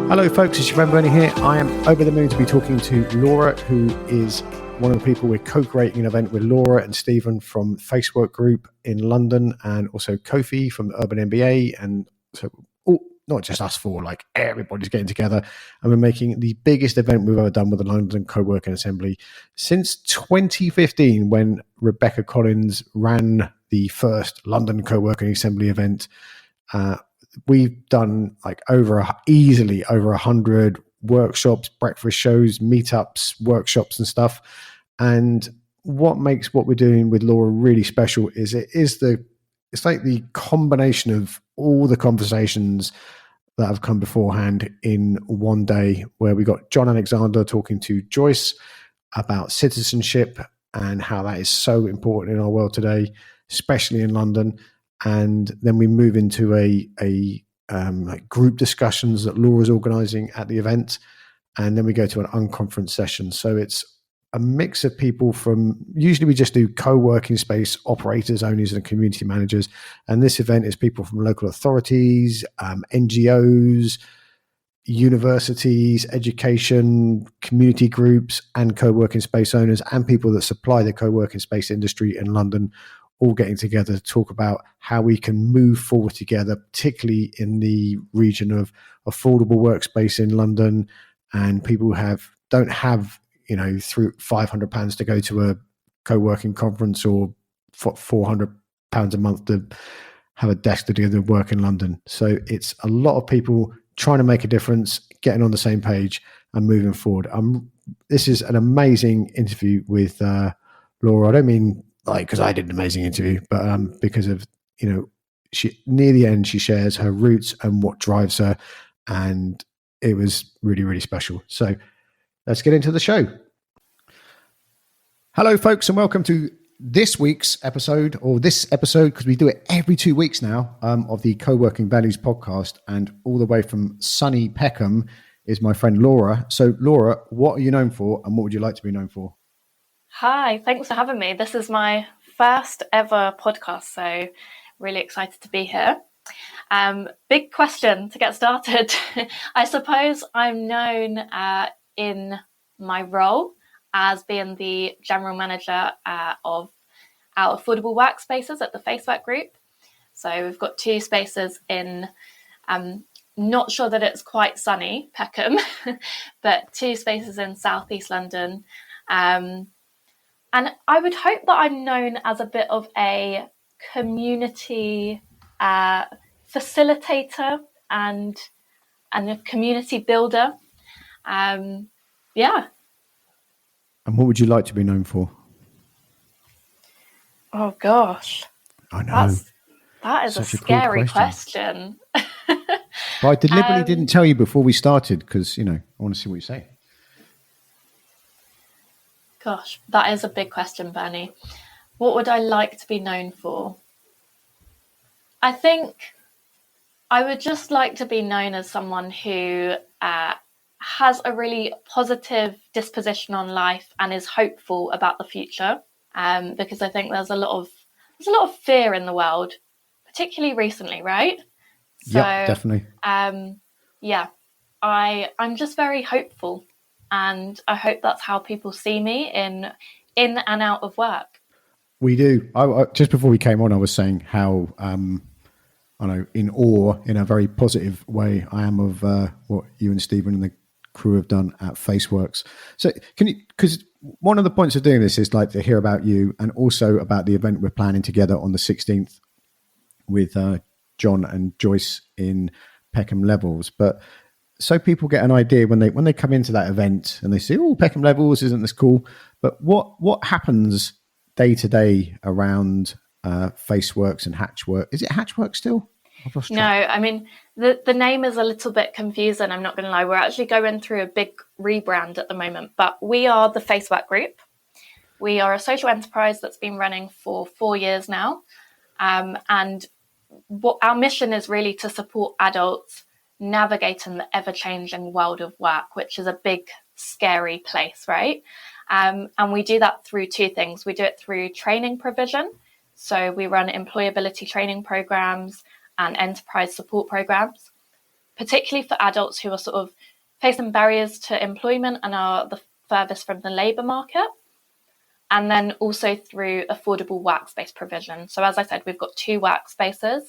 Hello folks, it's your friend Bernie here. I am over the moon to be talking to Laura, who is one of the people we're co-creating an event with Laura and Stephen from Facework Group in London, and also Kofi from the Urban MBA. And so not just us four, like everybody's getting together, and we're making the biggest event we've ever done with the London Co-working Assembly since 2015, when Rebecca Collins ran the first London Co-working Assembly event. We've done like easily over 100 workshops, breakfast shows, meetups, workshops and stuff. And what makes what we're doing with Laura really special is it's like the combination of all the conversations that have come beforehand in one day, where we got John Alexander talking to Joyce about citizenship and how that is so important in our world today, especially in London. And then we move into like group discussions that Laura's organising at the event, and then we go to an unconference session. So it's a mix of people from, usually we just do co-working space operators, owners and community managers, and this event is people from local authorities, NGOs, universities, education, community groups, and co-working space owners, and people that supply the co-working space industry in London, all getting together to talk about how we can move forward together, particularly in the region of affordable workspace in London. And people don't have, through £500 to go to a co-working conference, or £400 a month to have a desk to do the work in London. So it's a lot of people trying to make a difference, getting on the same page and moving forward. This is an amazing interview with Laura. I don't mean because I did an amazing interview, but because of, she near the end, she shares her roots and what drives her. And it was really, really special. So let's get into the show. Hello, folks, and welcome to this week's episode, because we do it every 2 weeks now, of the Co-working Values podcast. And all the way from sunny Peckham is my friend Laura. So Laura, what are you known for, and what would you like to be known for? Hi, thanks for having me. This is my first ever podcast, so really excited to be here. Big question to get started. I suppose I'm known in my role as being the general manager of our affordable workspaces at the Facework Group. So we've got 2 spaces in, not sure that it's quite sunny, Peckham, but 2 spaces in southeast London. And I would hope that I'm known as a bit of a community facilitator and a community builder. Yeah. And what would you like to be known for? Oh gosh. I know. That is such a scary question. But I deliberately didn't tell you before we started because, I want to see what you say. Gosh, that is a big question, Bernie. What would I like to be known for? I think I would just like to be known as someone who has a really positive disposition on life and is hopeful about the future. Because I think there's a lot of fear in the world, particularly recently, right? Yeah, definitely. I'm just very hopeful. And I hope that's how people see me in and out of work. We do. I just before we came on, I was saying how in awe, in a very positive way, I am of what you and Stephen and the crew have done at Faceworks. So can you? Because one of the points of doing this is like to hear about you, and also about the event we're planning together on the 16th with John and Joyce in Peckham Levels, but. So people get an idea when they come into that event and they say, "Oh, Peckham Levels, isn't this cool?" But what happens day to day around Faceworks and Hatchwork? Is it Hatchwork still? No, I mean the name is a little bit confusing. I'm not going to lie. We're actually going through a big rebrand at the moment, but we are the Facework Group. We are a social enterprise that's been running for 4 years now, and what our mission is really to support adults navigating the ever-changing world of work, which is a big, scary place, right? And we do that through two things. We do it through training provision. So we run employability training programs and enterprise support programs, particularly for adults who are sort of facing barriers to employment and are the furthest from the labour market. And then also through affordable workspace provision. So as I said, we've got 2 workspaces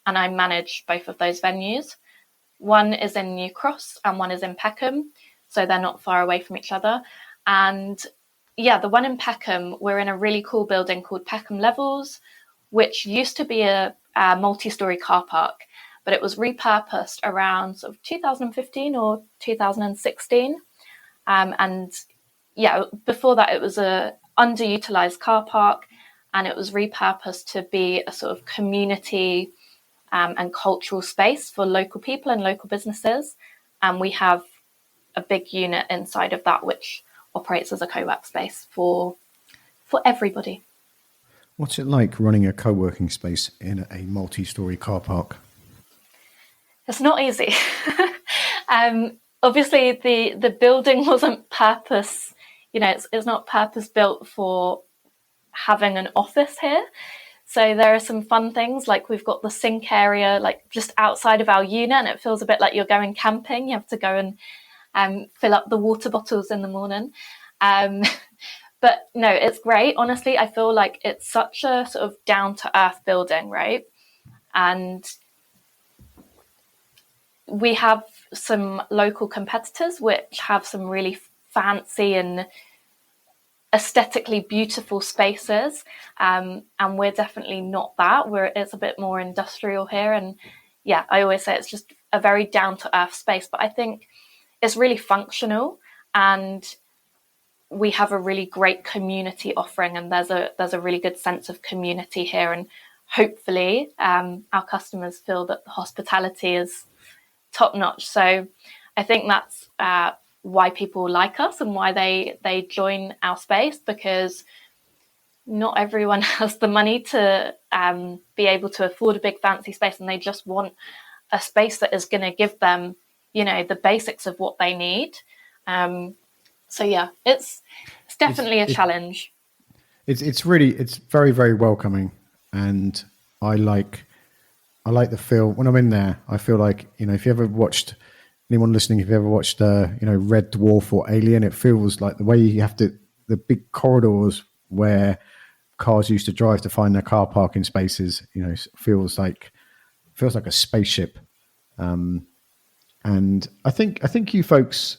and I manage both of those venues. One is in New Cross and one is in Peckham. So they're not far away from each other. And yeah, the one in Peckham, we're in a really cool building called Peckham Levels, which used to be a multi-storey car park, but it was repurposed around sort of 2015 or 2016. And yeah, before that, it was a underutilized car park, and it was repurposed to be a sort of community and cultural space for local people and local businesses. And we have a big unit inside of that, which operates as a co-work space for everybody. What's it like running a co-working space in a multi-storey car park? It's not easy. Obviously, the building wasn't it's not purpose built for having an office here. So there are some fun things, like we've got the sink area like just outside of our unit, and it feels a bit like you're going camping. You have to go and fill up the water bottles in the morning. But no, it's great. Honestly, I feel like it's such a sort of down-to-earth building, right? And we have some local competitors which have some really fancy and aesthetically beautiful spaces, and we're definitely not that. It's a bit more industrial here, and yeah, I always say it's just a very down-to-earth space, but I think it's really functional, and we have a really great community offering, and there's a really good sense of community here, and hopefully our customers feel that the hospitality is top-notch. So I think that's why people like us and why they join our space, because not everyone has the money to be able to afford a big fancy space, and they just want a space that is going to give them, the basics of what they need. So yeah, it's definitely a challenge. It's very, very welcoming, and I like the feel when I'm in there. I feel like, if you ever watched, anyone listening, if you ever watched Red Dwarf or Alien, it feels like the way you have to, the big corridors where cars used to drive to find their car parking spaces, feels like a spaceship. And I think you folks,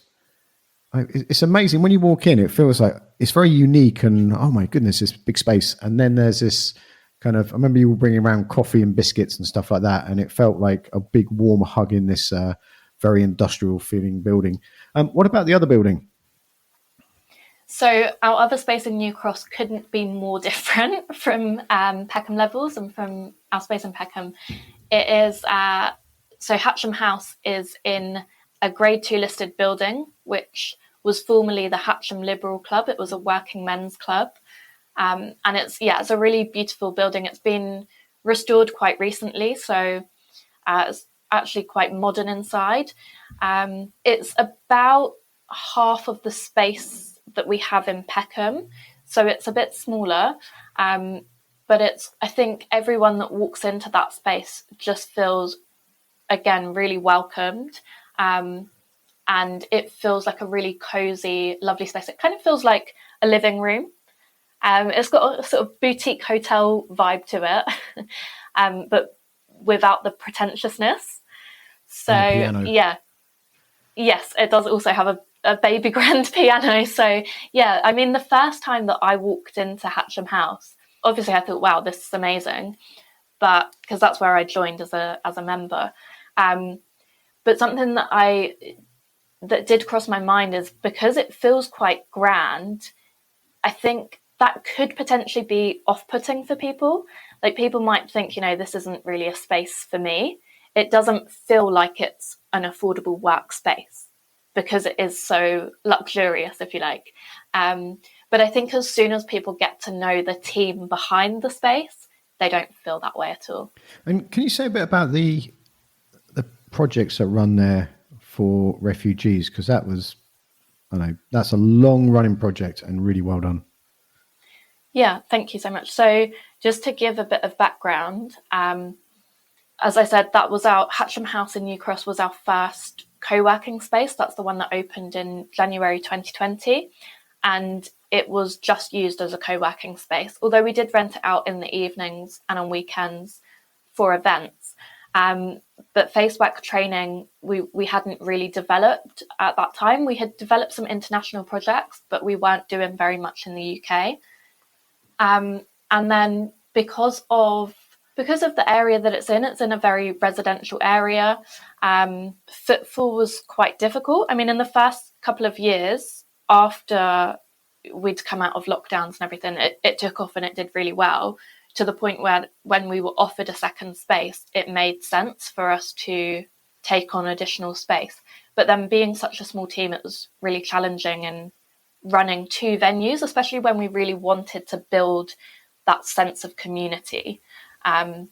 it's amazing when you walk in. It feels like it's very unique, and oh my goodness, this big space. And then there's this kind of, I remember you were bringing around coffee and biscuits and stuff like that, and it felt like a big warm hug in this very industrial feeling building. What about the other building? So our other space in New Cross couldn't be more different from Peckham Levels and from our space in Peckham. It is so Hatcham House is in a Grade 2 listed building, which was formerly the Hatcham Liberal Club. It was a working men's club. And it's a really beautiful building. It's been restored quite recently, so it's actually quite modern inside. It's about half of the space that we have in Peckham, so it's a bit smaller. But I think everyone that walks into that space just feels, again, really welcomed. And it feels like a really cozy, lovely space. It kind of feels like a living room. It's got a sort of boutique hotel vibe to it, but without the pretentiousness. So yeah, yes, it does also have a baby grand piano. So yeah, I mean, the first time that I walked into Hatcham House, obviously I thought, wow, this is amazing, but because that's where I joined as a member. But something that did cross my mind is, because it feels quite grand, I think that could potentially be off-putting for people. Like, people might think, this isn't really a space for me. It doesn't feel like it's an affordable workspace because it is so luxurious, if you like. But I think as soon as people get to know the team behind the space, they don't feel that way at all. And can you say a bit about the projects that run there for refugees? Because that was I know that's a long running project and really well done. Yeah, thank you so much. So just to give a bit of background, as I said, that was our Hatcham House in New Cross was our first co-working space. That's the one that opened in January 2020. And it was just used as a co-working space, although we did rent it out in the evenings and on weekends for events. But Facework training, we hadn't really developed at that time. We had developed some international projects, but we weren't doing very much in the UK. And then because of the area that it's in a very residential area, footfall was quite difficult. I mean, in the first couple of years after we'd come out of lockdowns and everything, it took off and it did really well, to the point where when we were offered a second space, it made sense for us to take on additional space. But then being such a small team, it was really challenging, and running two venues, especially when we really wanted to build that sense of community. And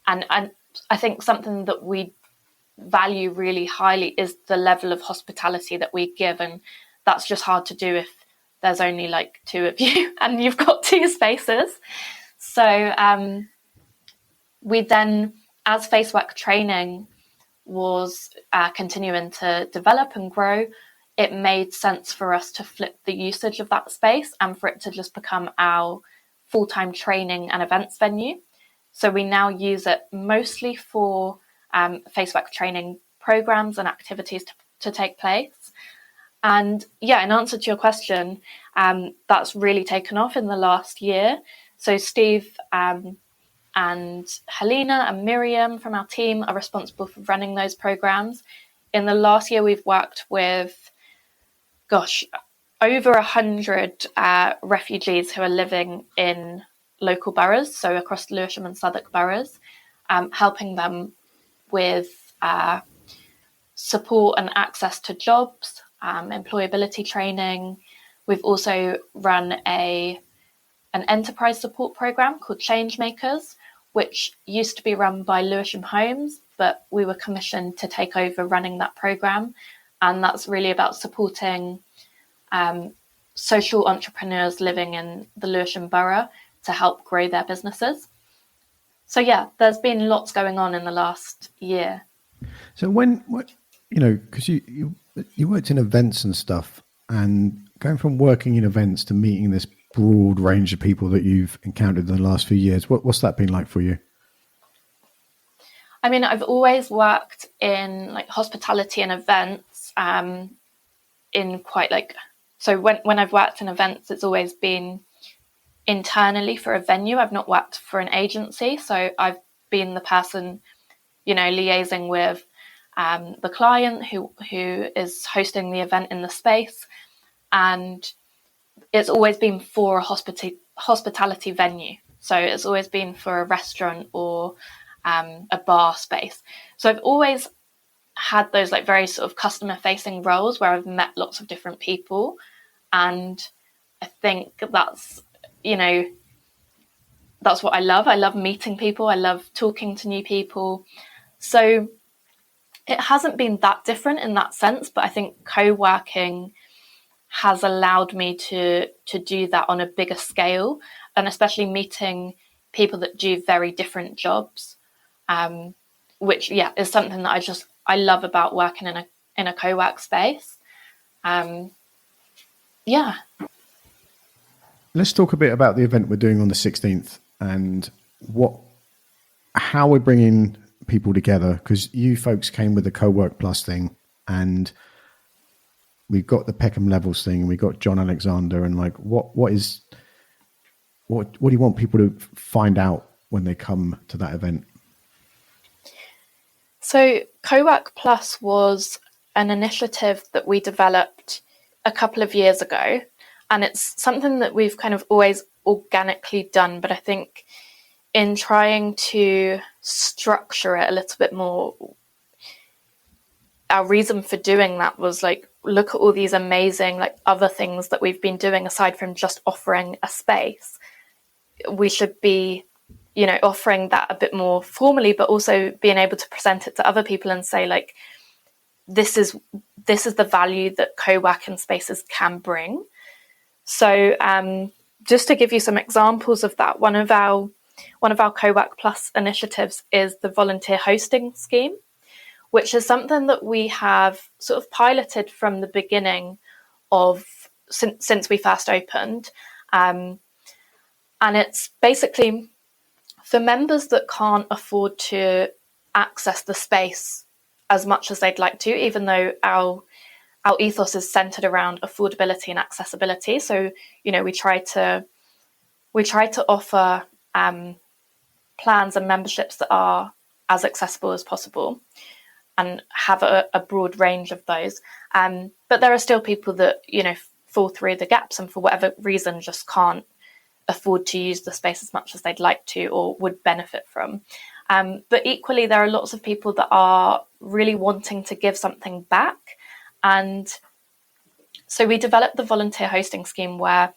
I think something that we value really highly is the level of hospitality that we give, and that's just hard to do if there's only like two of you and you've got two spaces. So we then, as Facework training was continuing to develop and grow, it made sense for us to flip the usage of that space and for it to just become our full-time training and events venue. So we now use it mostly for Facework training programs and activities to take place. And yeah, in answer to your question, that's really taken off in the last year. So Steve and Helena and Miriam from our team are responsible for running those programs. In the last year, we've worked with, over 100 refugees who are living in local boroughs, so across Lewisham and Southwark boroughs, helping them with support and access to jobs, employability training. We've also run an enterprise support program called Changemakers, which used to be run by Lewisham Homes, but we were commissioned to take over running that program. And that's really about supporting social entrepreneurs living in the Lewisham Borough to help grow their businesses. So yeah, there's been lots going on in the last year. So because you worked in events and stuff, and going from working in events to meeting this broad range of people that you've encountered in the last few years, what's that been like for you? I mean, I've always worked in like hospitality and events, in quite like, so when I've worked in events, it's always been internally for a venue. I've not worked for an agency. So I've been the person, liaising with the client who is hosting the event in the space. And it's always been for a hospitality venue. So it's always been for a restaurant or a bar space. So I've always had those like very sort of customer facing roles where I've met lots of different people. And I think that's what I love. I love meeting people. I love talking to new people. So it hasn't been that different in that sense, but I think co-working has allowed me to do that on a bigger scale, and especially meeting people that do very different jobs, which is something that I love about working in a co-work space. Let's talk a bit about the event we're doing on the 16th and how we're bringing people together, because you folks came with the Cowork Plus thing, and we've got the Peckham levels thing, and we've got John Alexander, and like what do you want people to find out when they come to that event? So Cowork Plus was an initiative that we developed a couple of years ago, and it's something that we've kind of always organically done, but I think in trying to structure it a little bit more, our reason for doing that was like, look at all these amazing like other things that we've been doing aside from just offering a space. We should be, offering that a bit more formally, but also being able to present it to other people and say like, this is the value that co-working spaces can bring. So just to give you some examples of that, one of our Cowork Plus initiatives is the volunteer hosting scheme, which is something that we have sort of piloted from the beginning of since we first opened. And it's basically for members that can't afford to access the space as much as they'd like to, even though our ethos is centered around affordability and accessibility. So, we try to offer plans and memberships that are as accessible as possible and have a broad range of those. But there are still people that, fall through the gaps and for whatever reason just can't afford to use the space as much as they'd like to or would benefit from. But equally, there are lots of people that are really wanting to give something back. And so we developed the volunteer hosting scheme where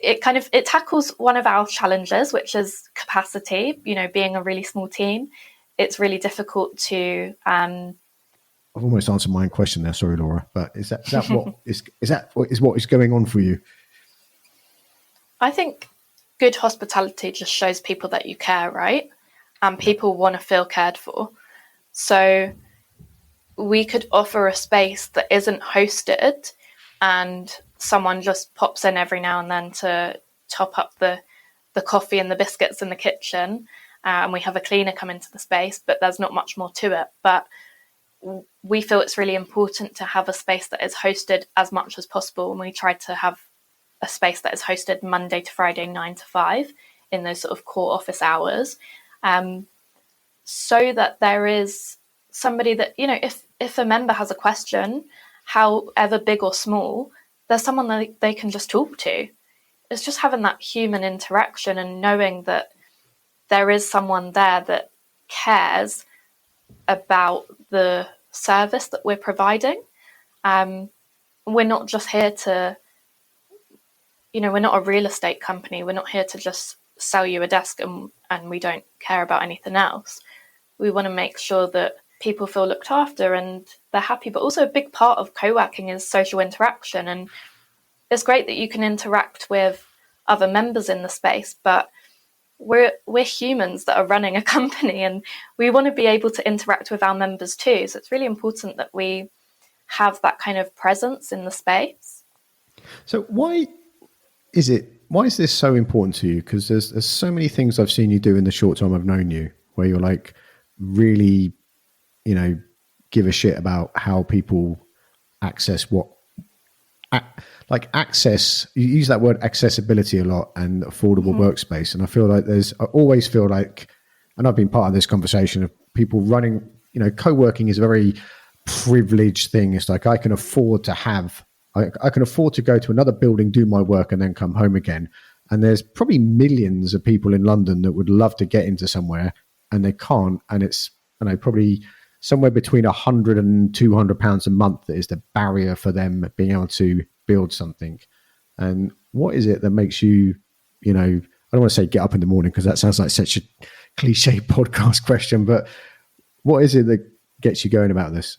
it tackles one of our challenges, which is capacity. Being a really small team, it's really difficult to. I've almost answered my own question there. Sorry, Laura, but is that what is going on for you? I think good hospitality just shows people that you care, right? And people want to feel cared for. So we could offer a space that isn't hosted and someone just pops in every now and then to top up the coffee and the biscuits in the kitchen. And we have a cleaner come into the space, but there's not much more to it. But we feel it's really important to have a space that is hosted as much as possible. And we try to have a space that is hosted Monday to Friday, 9 to 5 in those sort of core office hours. So that there is somebody that, if a member has a question, however big or small, there's someone that they can just talk to. It's just having that human interaction and knowing that there is someone there that cares about the service that we're providing. We're not just here to, we're not a real estate company. We're not here to just sell you a desk and we don't care about anything else. We want to make sure that people feel looked after and they're happy, but also a big part of co-working is social interaction. And it's great that you can interact with other members in the space, but we're humans that are running a company and we want to be able to interact with our members too. So it's really important that we have that kind of presence in the space. So why is this so important to you? Because there's so many things I've seen you do in the short time I've known you where you're like really, give a shit about how people access access. You use that word accessibility a lot and affordable workspace. And I feel like I always feel like, and I've been part of this conversation of people running, co-working is a very privileged thing. It's like I can afford to go to another building, do my work and then come home again. And there's probably millions of people in London that would love to get into somewhere and they can't. And it's, probably somewhere between £100 and £200 a month that is the barrier for them being able to build something. And what is it that makes you, I don't want to say get up in the morning because that sounds like such a cliche podcast question, but what is it that gets you going about this?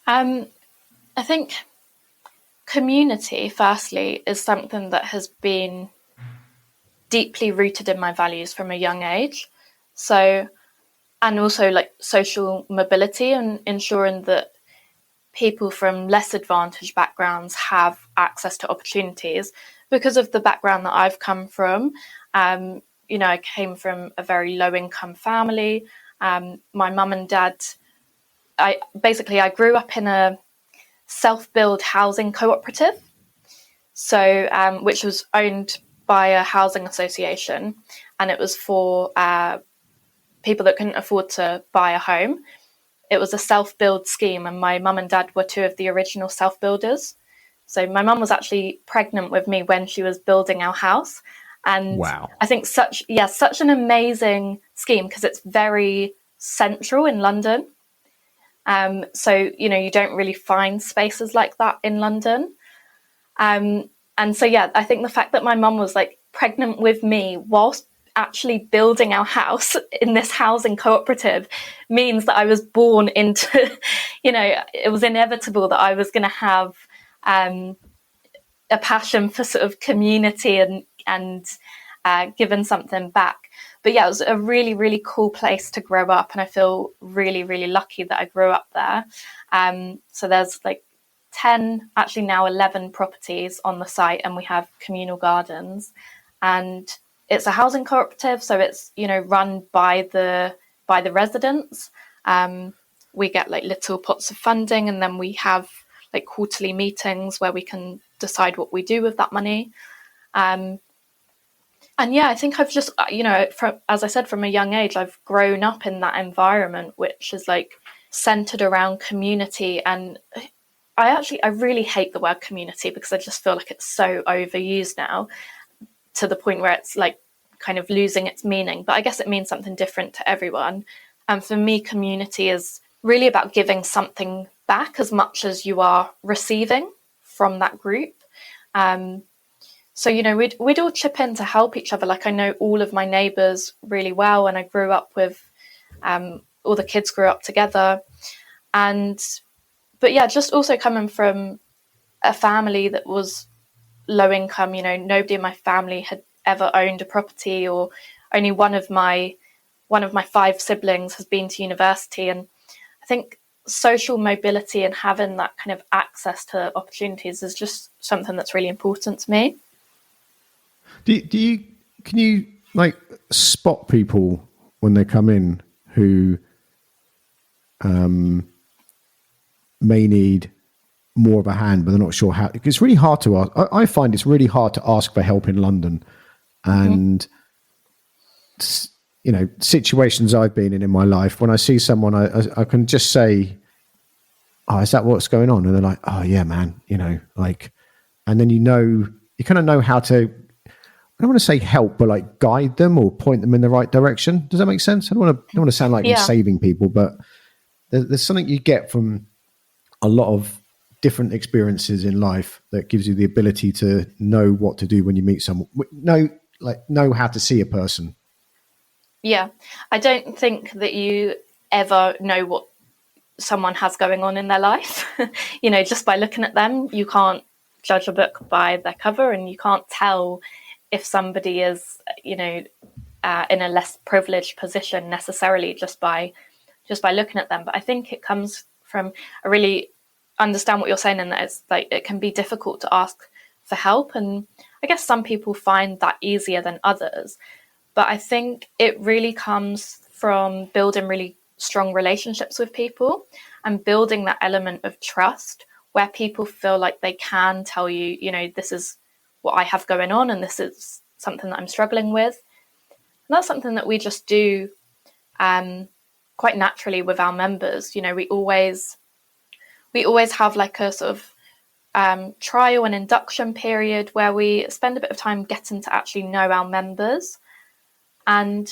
I think community, firstly, is something that has been deeply rooted in my values from a young age. So, and also like social mobility and ensuring that people from less advantaged backgrounds have access to opportunities. Because of the background that I've come from, I came from a very low income family. My mum and dad, I grew up in a self-build housing cooperative, so which was owned by a housing association, and it was for people that couldn't afford to buy a home. It was a self-build scheme, and my mum and dad were two of the original self-builders. So my mum was actually pregnant with me when she was building our house. And wow. I think such an amazing scheme because it's very central in London. So, you don't really find spaces like that in London. And so, I think the fact that my mum was like pregnant with me whilst actually building our house in this housing cooperative means that I was born into, it was inevitable that I was going to have a passion for sort of community and giving something back. But yeah, it was a really, really cool place to grow up. And I feel really, really lucky that I grew up there. So there's like 10, actually now 11 properties on the site, and we have communal gardens. And it's a housing cooperative, so it's, run by the residents. We get like little pots of funding, and then we have like quarterly meetings where we can decide what we do with that money. And yeah, I think I've just, as I said, from a young age, I've grown up in that environment, which is like centered around community. And I really hate the word community because I just feel like it's so overused now to the point where it's like kind of losing its meaning. But I guess it means something different to everyone. And for me, community is really about giving something back as much as you are receiving from that group. So, we'd all chip in to help each other. Like I know all of my neighbours really well, and I grew up with, all the kids grew up together. But yeah, just also coming from a family that was low income, nobody in my family had ever owned a property, or only one of my 5 siblings has been to university. And I think social mobility and having that kind of access to opportunities is just something that's really important to me. Can you like spot people when they come in who may need more of a hand, but they're not sure how? It's really hard to ask. I find it's really hard to ask for help in London, and situations I've been in my life, when I see someone, I can just say, "Oh, is that what's going on?" And they're like, "Oh yeah, man," and then you kind of know how to. I don't want to say help, but like guide them or point them in the right direction. Does that make sense? I don't want to sound like I'm saving people, but there's something you get from a lot of different experiences in life that gives you the ability to know what to do when you meet someone. Know how to see a person. Yeah, I don't think that you ever know what someone has going on in their life. Just by looking at them, you can't judge a book by their cover, and you can't tell if somebody is, in a less privileged position necessarily just by looking at them. But I think it comes from, I really understand what you're saying, and that it's like it can be difficult to ask for help. And I guess some people find that easier than others. But I think it really comes from building really strong relationships with people and building that element of trust where people feel like they can tell you, this is what I have going on, and this is something that I'm struggling with. And that's something that we just do quite naturally with our members. We always have like a sort of trial and induction period where we spend a bit of time getting to actually know our members. And,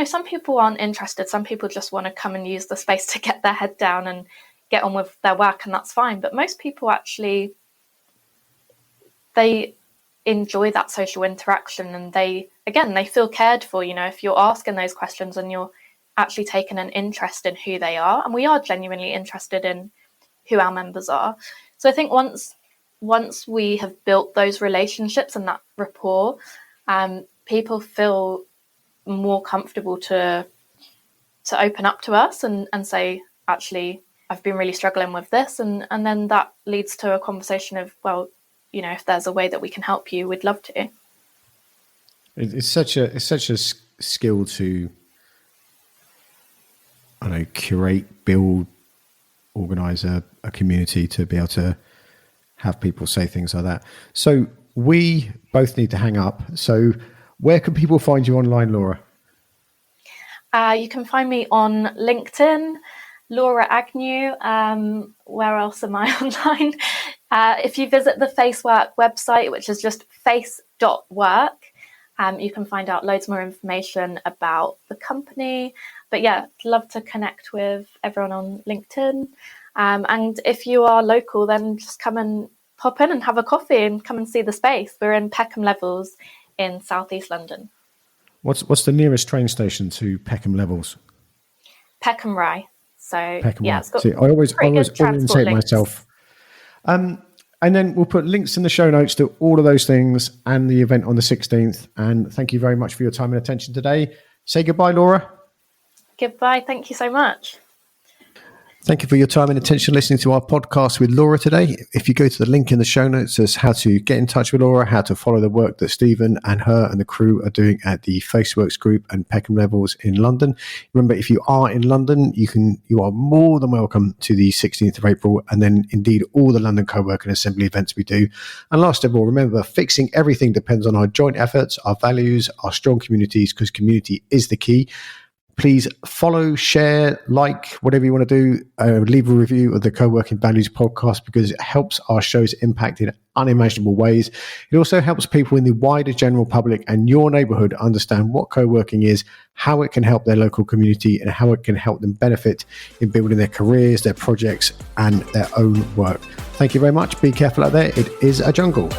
some people aren't interested. Some people just want to come and use the space to get their head down and get on with their work, and that's fine. But most people actually, they enjoy that social interaction, and they feel cared for. If you're asking those questions and you're actually taking an interest in who they are, and we are genuinely interested in who our members are. So I think once we have built those relationships and that rapport, people feel more comfortable to open up to us and say, actually, I've been really struggling with this, and then that leads to a conversation of, well, if there's a way that we can help you, we'd love to. It's such a skill to, curate, build, organize a community, to be able to have people say things like that. So we both need to hang up. So where can people find you online, Laura? You can find me on LinkedIn, Laura Agnew. Where else am I online? If you visit the Facework website, which is just face.work, you can find out loads more information about the company. But yeah, I'd love to connect with everyone on LinkedIn. And if you are local, then just come and pop in and have a coffee and come and see the space. We're in Peckham Levels in Southeast London. What's the nearest train station to Peckham Levels? Peckham Rye. So Peckham yeah, Rye. it's got See, I always transport orientate links. myself. And then we'll put links in the show notes to all of those things and the event on the 16th. And thank you very much for your time and attention today. Say goodbye, Laura. Goodbye. Thank you so much. Thank you for your time and attention listening to our podcast with Laura today. If you go to the link in the show notes as how to get in touch with Laura, how to follow the work that Stephen and her and the crew are doing at the Faceworks Group and Peckham Levels in London. Remember, if you are in London, you are more than welcome to the 16th of April and then indeed all the London Co-work and Assembly events we do. And last of all, remember, fixing everything depends on our joint efforts, our values, our strong communities, because community is the key. Please follow, share, like, whatever you want to do. Leave a review of the Co-working Values podcast because it helps our shows impact in unimaginable ways. It also helps people in the wider general public and your neighborhood understand what co-working is, how it can help their local community, and how it can help them benefit in building their careers, their projects, and their own work. Thank you very much. Be careful out there. It is a jungle.